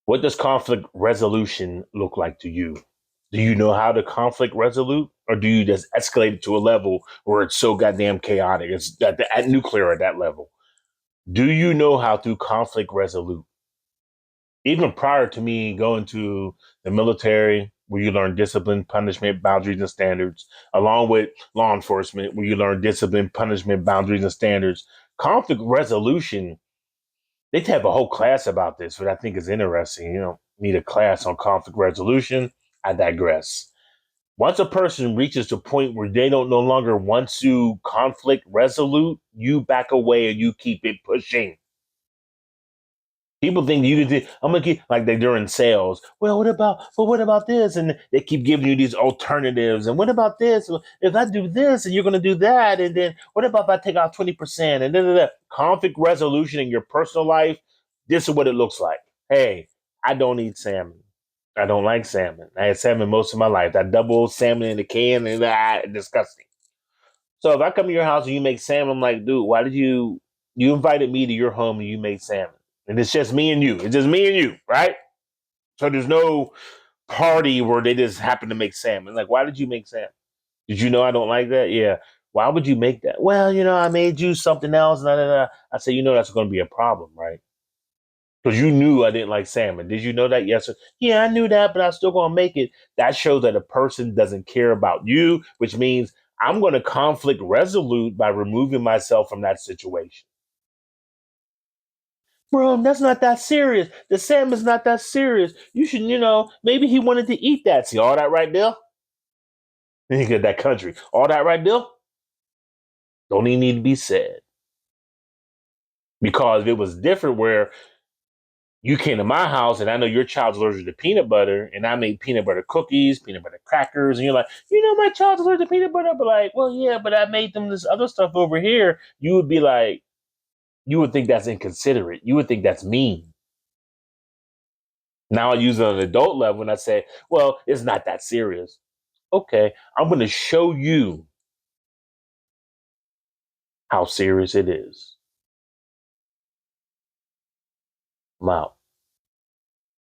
What does conflict resolution look like to you? Do you know how to conflict resolute, or do you just escalate it to a level where it's so goddamn chaotic? It's at nuclear at that level. Do you know how to conflict resolute? Even prior to me going to the military, where you learn discipline, punishment, boundaries, and standards, along with law enforcement, where you learn discipline, punishment, boundaries, and standards, conflict resolution, they have a whole class about this, but I think is interesting. You don't need a class on conflict resolution. I digress. Once a person reaches the point where they don't no longer want to conflict resolute, you back away and you keep it pushing. People think you can. I'm gonna keep like they during sales. Well, what about this? And they keep giving you these alternatives. And what about this? Well, if I do this, and you're gonna do that, and then what about if I take out 20%? And then conflict resolution in your personal life. This is what it looks like. Hey, I don't eat salmon. I don't like salmon. I had salmon most of my life. That double salmon in the can and disgusting. So if I come to your house and you make salmon, I'm like, dude, why did you invited me to your home and you made salmon? And it's just me and you. It's just me and you, right? So there's no party where they just happen to make salmon. Like, why did you make salmon? Did you know I don't like that? Yeah. Why would you make that? Well, I made you something else. Nah, nah, nah. I said, that's going to be a problem, right? Because you knew I didn't like salmon. Did you know that? Yes. Sir. Yeah, I knew that, but I'm still going to make it. That shows that a person doesn't care about you, which means I'm going to conflict resolute by removing myself from that situation. Bro, that's not that serious. The salmon's not that serious. You should, maybe he wanted to eat that. See all that right there? Then you get that country. All that right there don't even need to be said. Because it was different where you came to my house and I know your child's allergic to peanut butter, and I made peanut butter cookies, peanut butter crackers, and you're like, my child's allergic to peanut butter, but like, well, yeah, but I made them this other stuff over here. You would be like, you would think that's inconsiderate. You would think that's mean. Now I use it on an adult level and I say, well, it's not that serious. Okay, I'm going to show you how serious it is. I'm out.